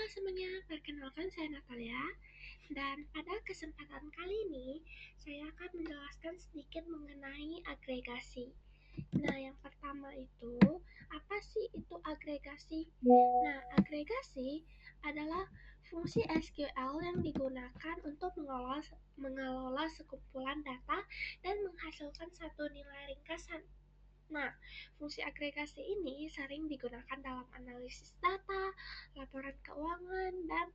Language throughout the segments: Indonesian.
semuanya, perkenalkan saya Natalia, dan pada kesempatan kali ini saya akan menjelaskan sedikit mengenai agregasi. Nah, yang pertama itu, apa sih itu agregasi? Nah, agregasi adalah fungsi SQL yang digunakan untuk mengelola sekumpulan data dan menghasilkan satu nilai ringkasan. Nah, fungsi agregasi ini sering digunakan dalam analisis data, laporan keuangan, dan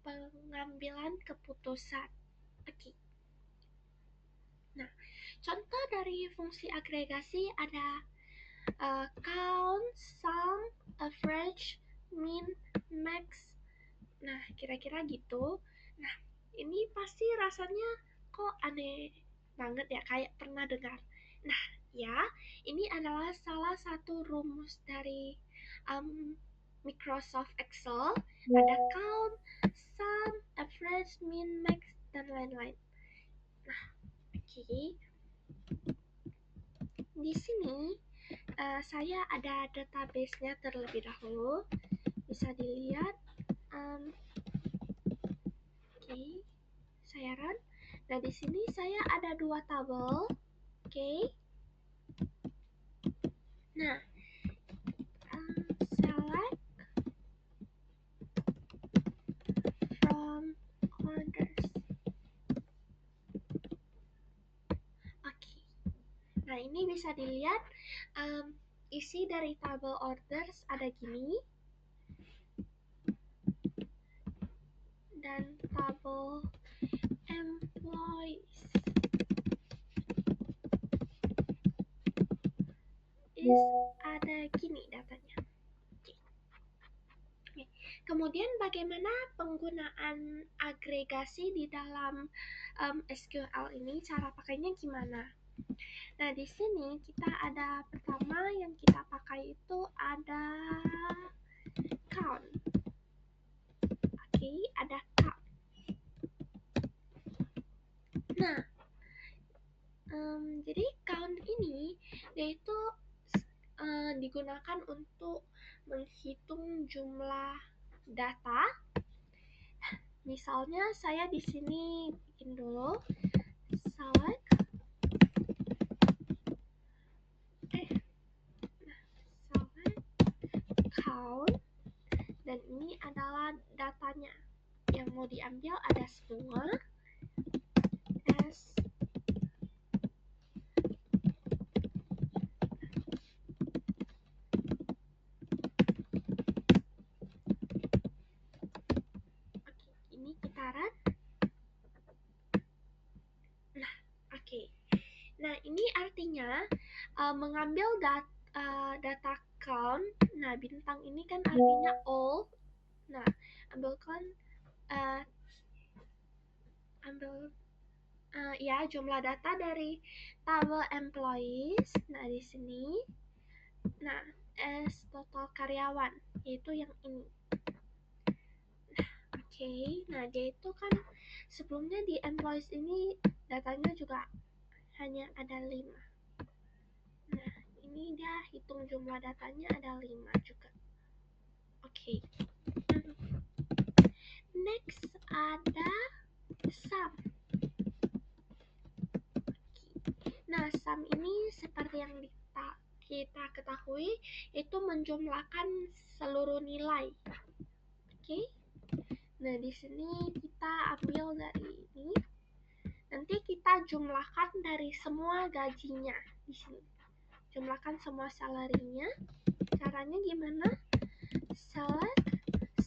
pengambilan keputusan. Oke. Nah, contoh dari fungsi agregasi ada count, sum, average, mean, max. Nah, kira-kira gitu. Nah, ini pasti rasanya kok aneh banget ya, kayak pernah dengar. Nah, ya, ini adalah salah satu rumus dari Microsoft Excel. Ada count, sum, average, mean, max, dan lain-lain. Nah, oke. Di sini saya ada database-nya terlebih dahulu. Bisa dilihat. Oke, saya run. Nah, di sini saya ada dua tabel. Oke. Nah, select from orders. Oke. Nah, ini bisa dilihat isi dari tabel orders ada gini. Dan tabel employees ada gini datanya. Kemudian bagaimana penggunaan agregasi di dalam SQL ini, cara pakainya gimana? Nah, di sini kita ada pertama yang kita pakai itu ada count. Oke, ada count. Nah, jadi count ini yaitu digunakan untuk menghitung jumlah data. Misalnya saya di sini bikin dulu select count, dan ini adalah datanya yang mau diambil ada semua as ini kita run. Nah, oke. Nah, ini artinya mengambil data count. Nah, bintang ini kan artinya all. Nah, ambilkan ya jumlah data dari tabel employees. Nah, di sini. Nah, as total karyawan, yaitu yang ini. Oke, nah dia itu kan sebelumnya di employees ini datanya juga hanya ada 5. Nah, ini dia hitung jumlah datanya ada 5 juga. Oke. Next ada sum. Nah, sum ini seperti yang kita ketahui itu menjumlahkan seluruh nilai. Oke. Nah, di sini kita ambil dari ini. Nanti kita jumlahkan dari semua gajinya di sini. Jumlahkan semua salarinya. Caranya gimana? Select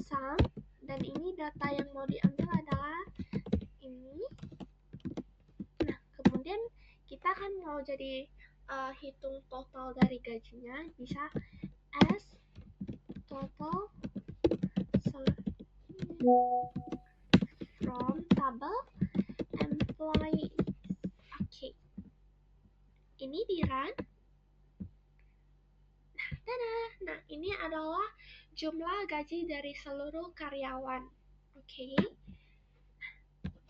sum, dan ini data yang mau diambil adalah ini. Nah, kemudian kita kan mau jadi hitung total dari gajinya, bisa as total from tabel employee. Oke. Ini di run. Nah, tada. Nah, ini adalah jumlah gaji dari seluruh karyawan. Oke.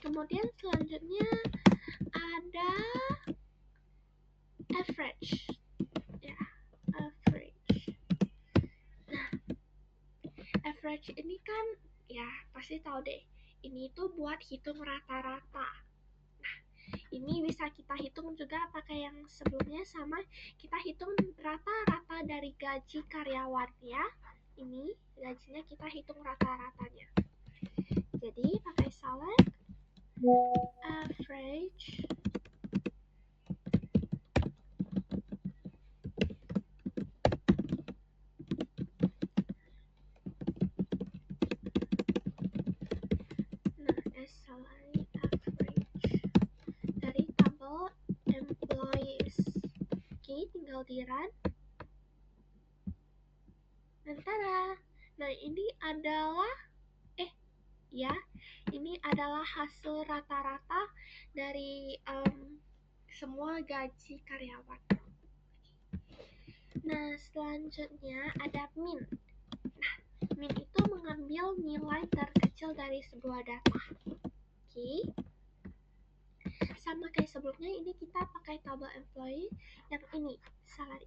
Kemudian selanjutnya ada average. Ya, average. Nah, Average ini kan ya pasti tahu deh. Ini tuh buat hitung rata-rata. Ini bisa kita hitung juga pakai yang sebelumnya sama kita hitung rata-rata dari gaji karyawan ya. Ini gajinya kita hitung rata-ratanya. Jadi pakai select average salary average dari tabel employees. Oke, tinggal di run. Tada. Nah, ini adalah ini adalah hasil rata-rata dari semua gaji karyawan. Nah, selanjutnya ada min. Nah, min itu mengambil nilai terkecil dari sebuah data. Oke. Sama kayak sebelumnya, ini kita pakai tabel employee yang ini, salary.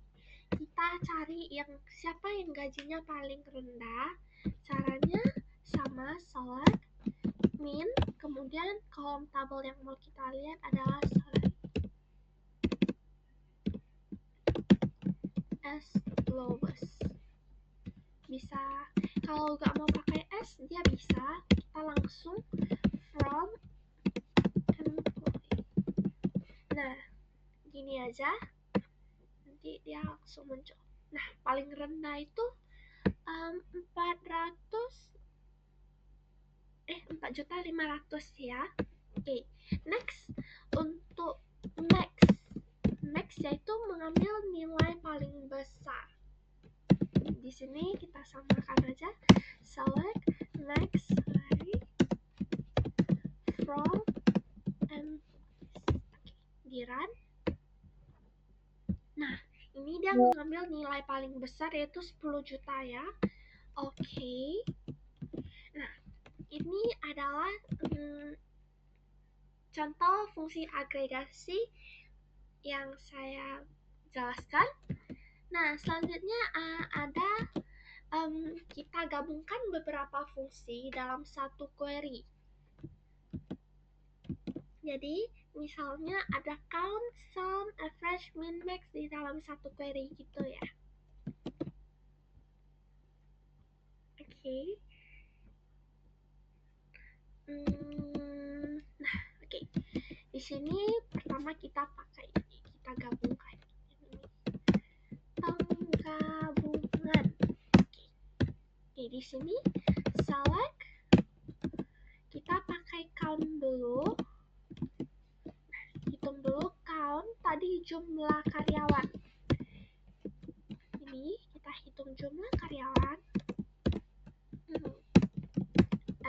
Kita cari siapa yang gajinya paling rendah. Caranya sama, select min, kemudian kolom tabel yang mau kita lihat adalah salary as lowest. Bisa, kalau nggak mau pakai S, dia bisa kita langsung from employee. Nah, gini aja, nanti dia langsung muncul. Nah, paling rendah itu 4.500.000 ya. Oke, next untuk max yaitu mengambil nilai paling besar. Di sini kita samakan aja, select max salary from di run. Nah, ini dia mengambil nilai paling besar yaitu 10 juta ya. Oke. Nah, ini adalah contoh fungsi agregasi yang saya jelaskan. Nah, selanjutnya ada kita gabungkan beberapa fungsi dalam satu query. Jadi, misalnya ada count, sum, average, min, max di dalam satu query gitu ya. Oke. Nah, oke. Di sini pertama kita pakai ini, kita gabungkan ini. Penggabungan. Oke, di sini select, kita pakai count dulu. Hitung dulu count, tadi jumlah karyawan. Ini kita hitung jumlah karyawan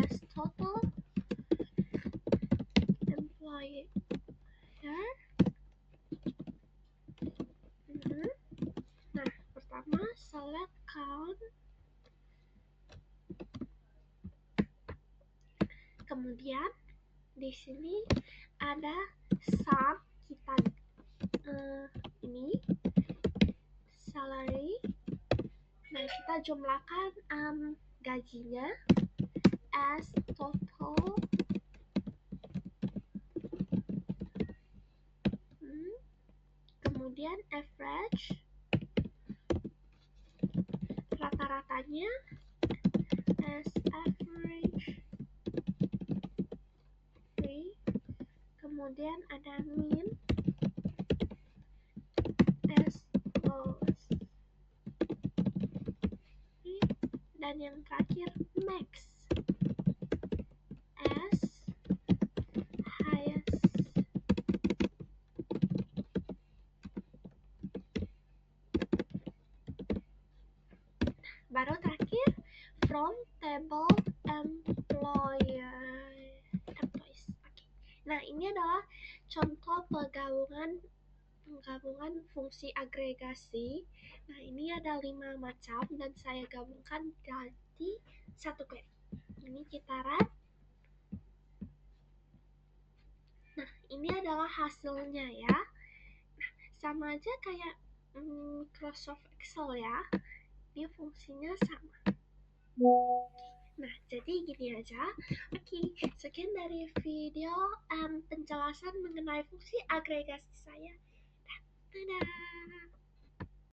as total employee. Nah, pertama select count, kemudian di sini ada sum, kita ini salary. Nah, kita jumlahkan gajinya as total kemudian average, rata-ratanya as average, kemudian ada min as lowest, dan yang terakhir max as highest. Baru terakhir from table employees. Okay. Nah, ini adalah contoh penggabungan fungsi agregasi. Nah, ini ada 5 macam dan saya gabungkan jadi satu query. Ini kita run. Nah, ini adalah hasilnya ya. Nah, sama aja kayak Microsoft Excel ya. Ini fungsinya sama. Nah, jadi gini aja. Oke, sekian dari video penjelasan mengenai fungsi agregasi saya. Dadah!